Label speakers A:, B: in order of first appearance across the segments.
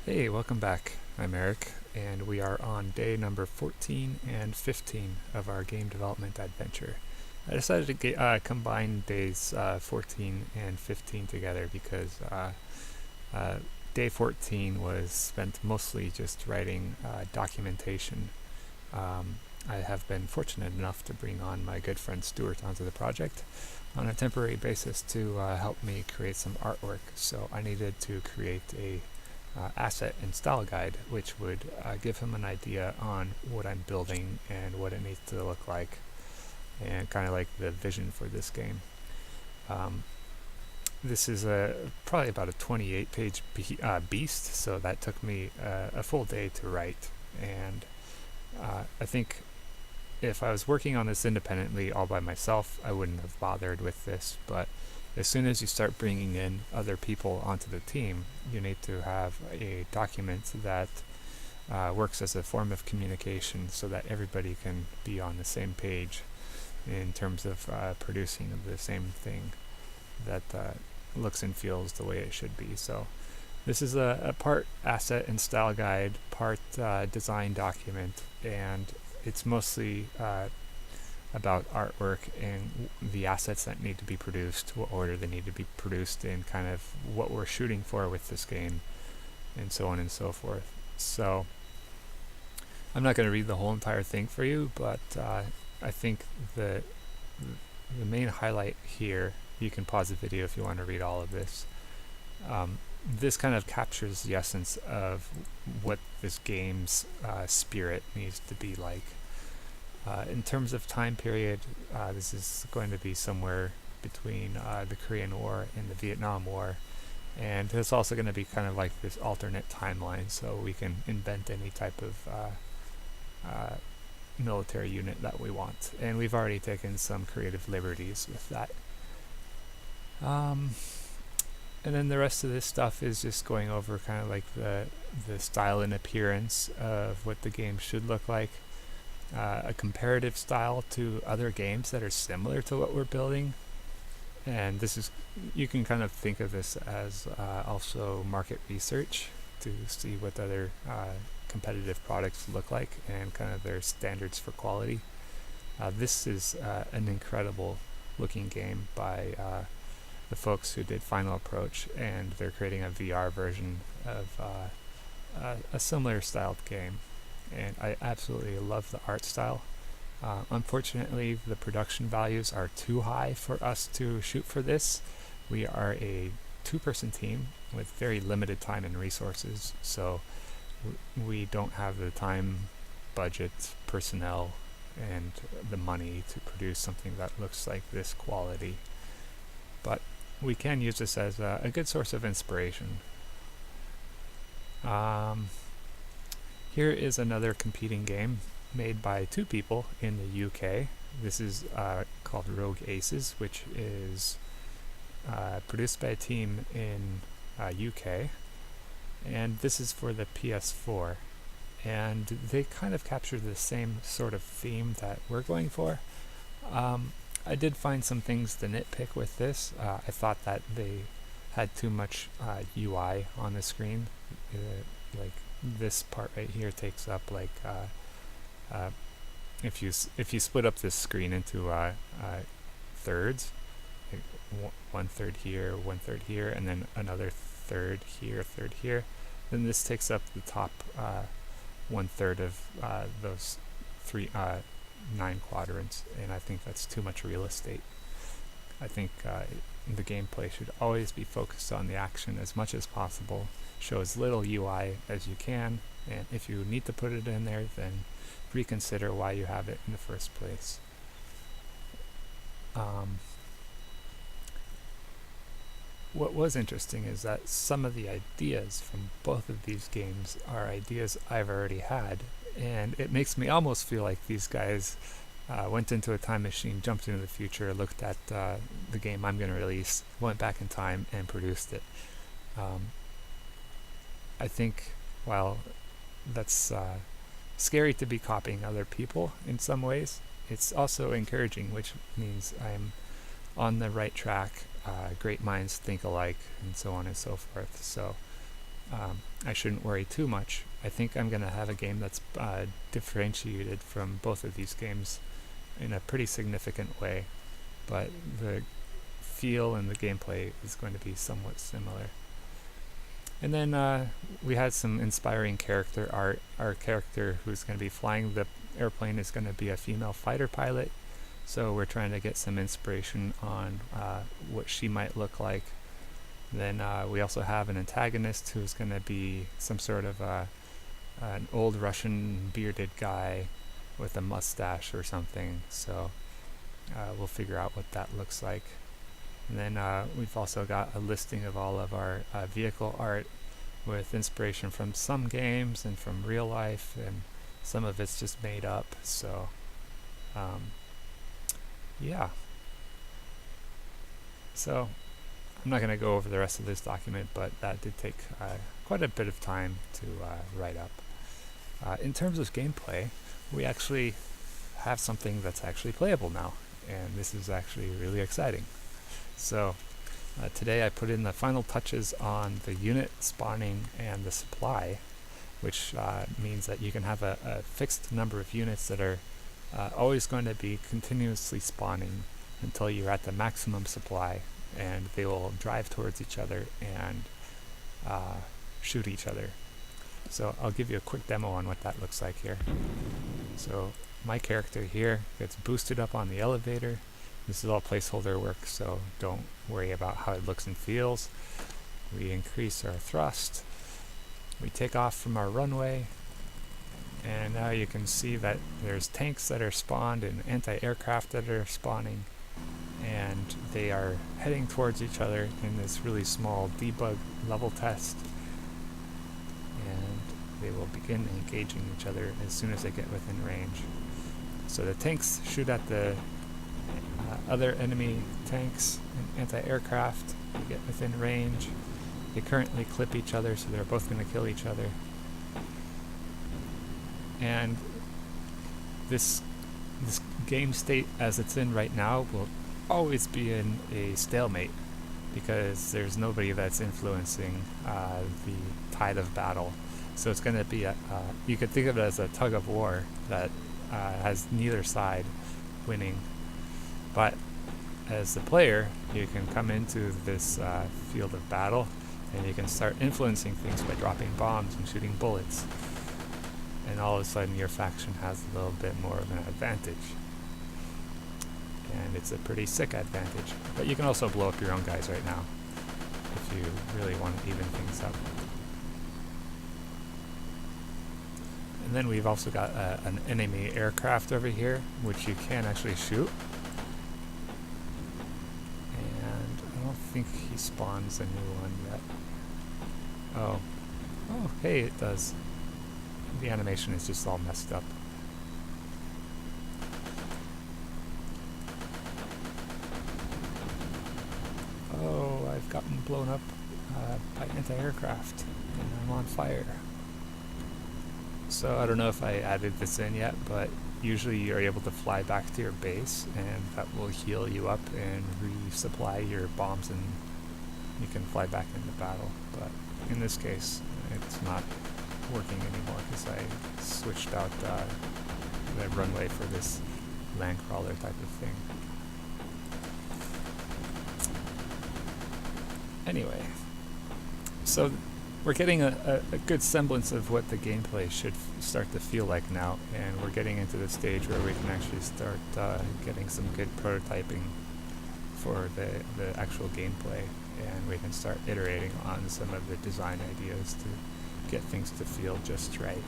A: Hey, welcome back. I'm Eric, and we are on day number 14 and 15 of our game development adventure. I decided to combine days 14 and 15 together because uh, day 14 was spent mostly just writing documentation. Um, I have been fortunate enough to bring on my good friend Stuart onto the project on a temporary basis to help me create some artwork. So I needed to create a asset and style guide, which would give him an idea on what I'm building and what it needs to look like, and kind of like the vision for this game. Um, this is probably about a 28-page beast, so that took me a full day to write. And I think if I was working on this independently all by myself, I wouldn't have bothered with this. But as soon as you start bringing in other people onto the team, you need to have a document that works as a form of communication so that everybody can be on the same page in terms of producing the same thing that looks and feels the way it should be. So this is a part asset and style guide, part design document, and it's mostly about artwork and the assets that need to be produced, what order they need to be produced in, kind of what we're shooting for with this game, and so on and so forth. So I'm not going to read the whole entire thing for you, but I think the the main highlight here, you can pause the video if you want to read all of this. This kind of captures the essence of what this game's spirit needs to be like. In terms of time period, this is going to be somewhere between the Korean War and the Vietnam War. And it's also going to be kind of like this alternate timeline, so we can invent any type of military unit that we want. And we've already taken some creative liberties with that. And then the rest of this stuff is just going over kind of like the style and appearance of what the game should look like. A comparative style to other games that are similar to what we're building. And this is, you can kind of think of this as also market research to see what other competitive products look like and kind of their standards for quality. This is an incredible looking game by the folks who did Final Approach, and they're creating a VR version of a similar styled game. And I absolutely love the art style. Unfortunately, the production values are too high for us to shoot for this. We are a two-person team with very limited time and resources, so we don't have the time, budget, personnel, and the money to produce something that looks like this quality. But we can use this as a good source of inspiration. Here is another competing game made by two people in the UK. This is called Rogue Aces, which is produced by a team in UK, and this is for the PS4. And they kind of capture the same sort of theme that we're going for. I did find some things to nitpick with this. I thought that they had too much UI on the screen. Like this part right here takes up like if you split up this screen into thirds, like one third here, one third here, and then another third here, then this takes up the top one third of those three 9 quadrants, and I think that's too much real estate. I think the gameplay should always be focused on the action as much as possible, show as little UI as you can, and if you need to put it in there, then reconsider why you have it in the first place. What was interesting is that some of the ideas from both of these games are ideas I've already had, and it makes me almost feel like these guys went into a time machine, jumped into the future, looked at the game I'm going to release, went back in time, and produced it. I think while that's scary to be copying other people in some ways, it's also encouraging, which means I'm on the right track. Great minds think alike, and so on and so forth. So I shouldn't worry too much. I think I'm going to have a game that's differentiated from both of these games in a pretty significant way, but the feel and the gameplay is going to be somewhat similar. And then we had some inspiring character art. Our character who's going to be flying the airplane is going to be a female fighter pilot, so we're trying to get some inspiration on what she might look like. Then we also have an antagonist who's going to be some sort of an old Russian bearded guy with a mustache or something, so we'll figure out what that looks like. And then we've also got a listing of all of our vehicle art with inspiration from some games and from real life, and some of it's just made up. So yeah. So I'm not going to go over the rest of this document, but that did take quite a bit of time to write up. In terms of gameplay, we actually have something that's actually playable now, and this is actually really exciting. So today I put in the final touches on the unit spawning and the supply, which means that you can have a fixed number of units that are always going to be continuously spawning until you're at the maximum supply, and they will drive towards each other and shoot each other. So I'll give you a quick demo on what that looks like here. So my character here gets boosted up on the elevator. This is all placeholder work, so don't worry about how it looks and feels. We increase our thrust. We take off from our runway, and now you can see that there's tanks that are spawned and anti-aircraft that are spawning, and they are heading towards each other in this really small debug level test, and they will begin engaging each other as soon as they get within range. So the tanks shoot at the other enemy tanks and anti-aircraft to get within range. They currently clip each other, so they're both going to kill each other. And this game state as it's in right now will always be in a stalemate, because there's nobody that's influencing the tide of battle. So it's going to be you could think of it as a tug of war that has neither side winning. But as the player, you can come into this field of battle, and you can start influencing things by dropping bombs and shooting bullets. And all of a sudden your faction has a little bit more of an advantage. And it's a pretty sick advantage. But you can also blow up your own guys right now if you really want to even things up. And then we've also got an enemy aircraft over here, which you can actually shoot. And I don't think he spawns a new one yet. Oh, hey, it does. The animation is just all messed up. Oh, I've gotten blown up by anti-aircraft, and I'm on fire. So I don't know if I added this in yet, but usually you're able to fly back to your base, and that will heal you up and resupply your bombs, and you can fly back into battle. But in this case, it's not working anymore because I switched out the runway for this land crawler type of thing. Anyway, so we're getting a good semblance of what the gameplay should start to feel like now, and we're getting into the stage where we can actually start getting some good prototyping for the actual gameplay, and we can start iterating on some of the design ideas to get things to feel just right.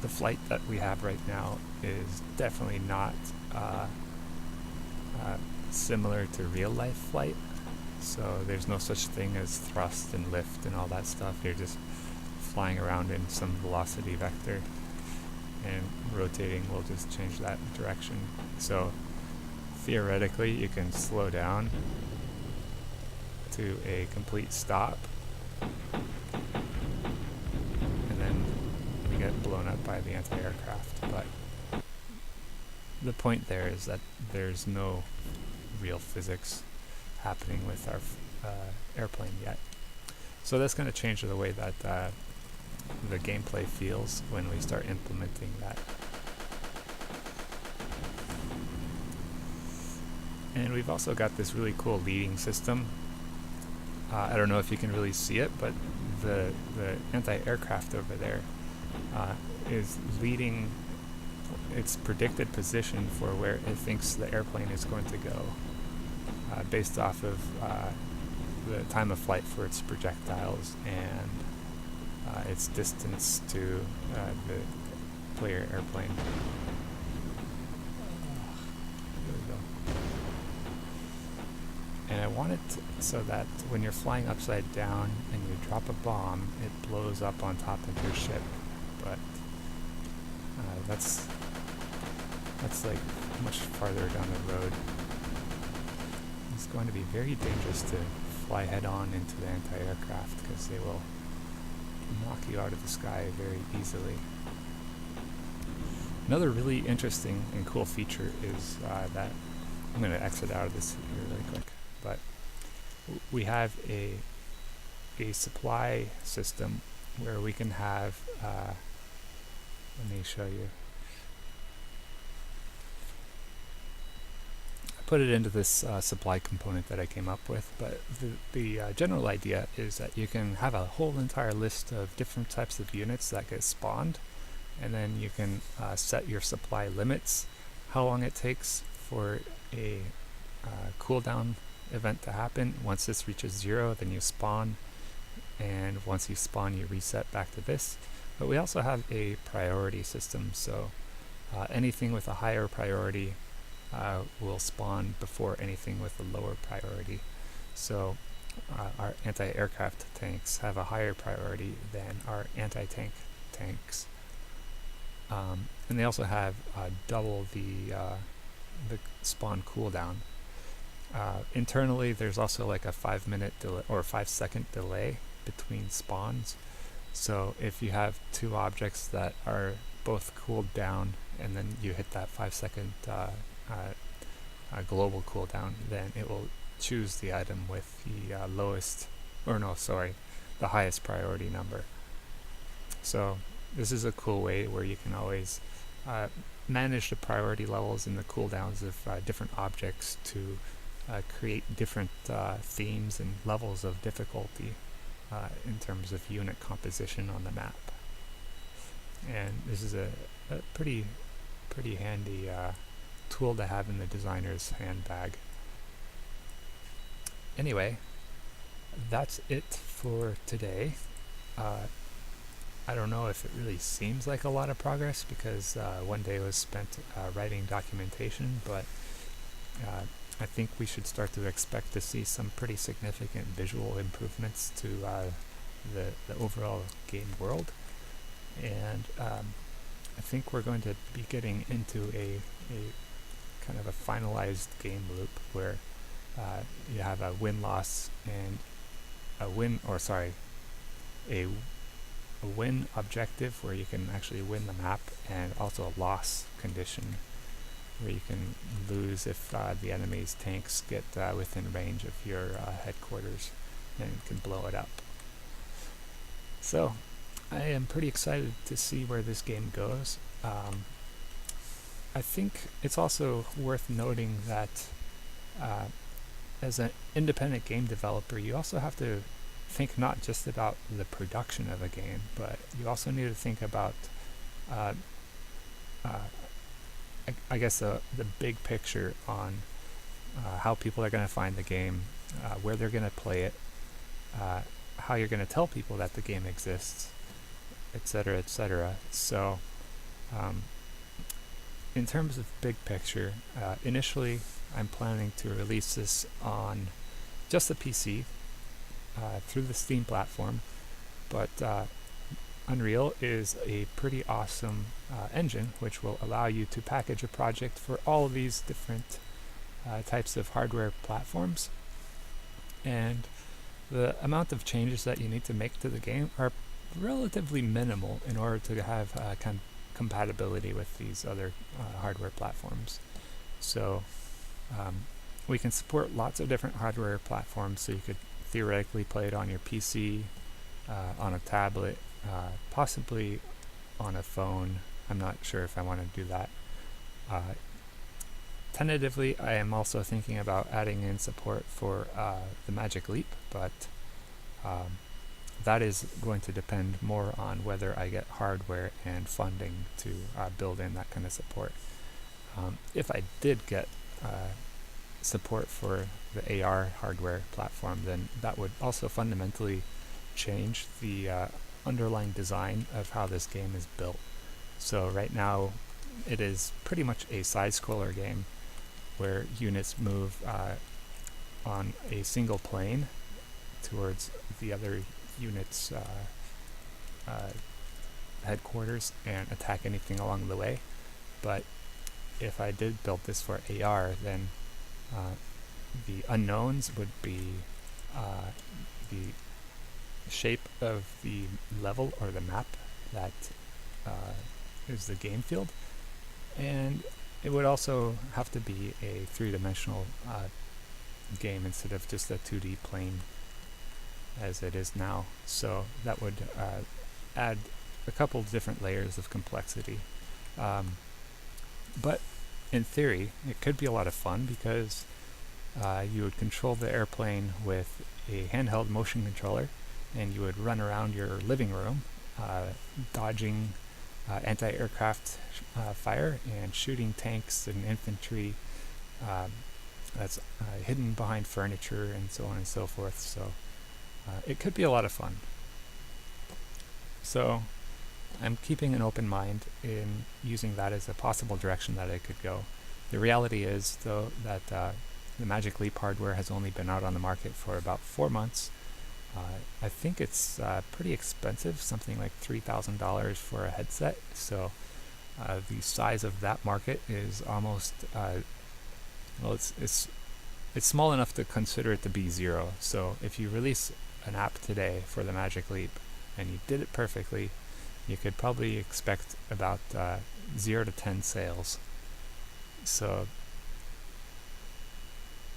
A: The flight that we have right now is definitely not similar to real life flight. So there's no such thing as thrust and lift and all that stuff. You're just flying around in some velocity vector, and rotating will just change that direction. So theoretically you can slow down to a complete stop, and then we get blown up by the anti-aircraft. But the point there is that there's no real physics happening with our airplane yet. So that's going to change the way that the gameplay feels when we start implementing that. And we've also got this really cool leading system. I don't know if you can really see it, but the anti-aircraft over there is leading its predicted position for where it thinks the airplane is going to go, based off of the time of flight for its projectiles and its distance to the player airplane. There we go. And I want it so that when you're flying upside down and you drop a bomb, it blows up on top of your ship. But that's like much farther down the road. It's going to be very dangerous to fly head-on into the anti-aircraft because they will knock you out of the sky very easily. Another really interesting and cool feature is that I'm going to exit out of this here really quick, but we have a supply system where we can have let me show you. I put it into this supply component that I came up with, but the general idea is that you can have a whole entire list of different types of units that get spawned, and then you can set your supply limits, how long it takes for a cooldown event to happen. Once this reaches 0, then you spawn, and once you spawn you reset back to this. But we also have a priority system, so anything with a higher priority will spawn before anything with a lower priority. So our anti-aircraft tanks have a higher priority than our anti-tank tanks. And they also have double the spawn cooldown. Internally, there's also like a 5-minute delay or 5-second delay between spawns. So if you have two objects that are both cooled down, and then you hit that 5-second global cooldown, then it will choose the item with the the highest priority number. So this is a cool way where you can always manage the priority levels and the cooldowns of different objects to create different themes and levels of difficulty in terms of unit composition on the map. And this is a pretty handy tool to have in the designer's handbag. Anyway, that's it for today. I don't know if it really seems like a lot of progress because one day was spent writing documentation, but I think we should start to expect to see some pretty significant visual improvements to the overall game world. And I think we're going to be getting into a kind of a finalized game loop where you have a win-loss and a win objective where you can actually win the map, and also a loss condition where you can lose if the enemy's tanks get within range of your headquarters and can blow it up. So I am pretty excited to see where this game goes. I think it's also worth noting that as an independent game developer, you also have to think not just about the production of a game, but you also need to think about I guess the big picture on how people are going to find the game, where they're going to play it, how you're going to tell people that the game exists, etc., etc. So in terms of big picture, initially I'm planning to release this on just the PC through the Steam platform, but Unreal is a pretty awesome engine which will allow you to package a project for all of these different types of hardware platforms, and the amount of changes that you need to make to the game are relatively minimal in order to have compatibility with these other hardware platforms. So we can support lots of different hardware platforms, so you could theoretically play it on your PC, on a tablet, possibly on a phone. I'm not sure if I want to do that. Tentatively, I am also thinking about adding in support for the Magic Leap, but that is going to depend more on whether I get hardware and funding to build in that kind of support. If I did get support for the AR hardware platform, then that would also fundamentally change the underlying design of how this game is built. So right now, it is pretty much a side-scroller game where units move on a single plane towards the other unit's headquarters and attack anything along the way. But if I did build this for AR, then the unknowns would be the shape of the level or the map that is the game field, and it would also have to be a three-dimensional game instead of just a 2D plane as it is now. So that would add a couple different layers of complexity. But in theory, it could be a lot of fun because you would control the airplane with a handheld motion controller, and you would run around your living room dodging anti-aircraft fire and shooting tanks and infantry that's hidden behind furniture and so on and so forth. So it could be a lot of fun. So I'm keeping an open mind in using that as a possible direction that I could go. The reality is, though, that the Magic Leap hardware has only been out on the market for about 4 months. I think it's pretty expensive, something like $3,000 for a headset. So the size of that market is almost well, it's small enough to consider it to be zero. So if you release an app today for the Magic Leap and you did it perfectly, you could probably expect about 0 to 10 sales. So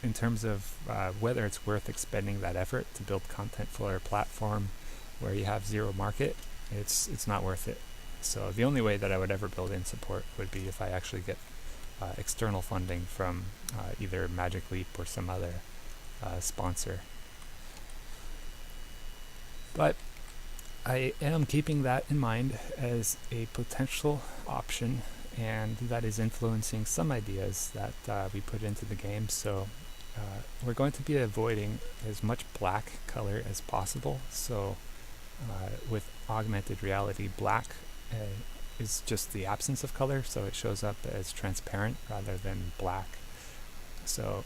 A: in terms of whether it's worth expending that effort to build content for a platform where you have zero market, it's not worth it. So the only way that I would ever build in support would be if I actually get external funding from either Magic Leap or some other sponsor. But I am keeping that in mind as a potential option, and that is influencing some ideas that we put into the game. So we're going to be avoiding as much black color as possible. So with augmented reality, black is just the absence of color, so it shows up as transparent rather than black. So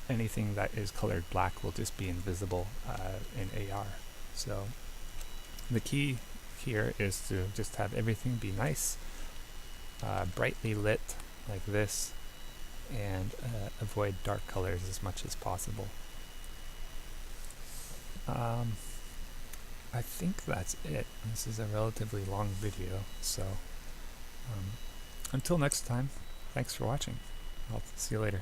A: anything that is colored black will just be invisible in AR. So the key here is to just have everything be nice, brightly lit like this, and avoid dark colors as much as possible. I think that's it. This is a relatively long video, so until next time, thanks for watching. I'll see you later.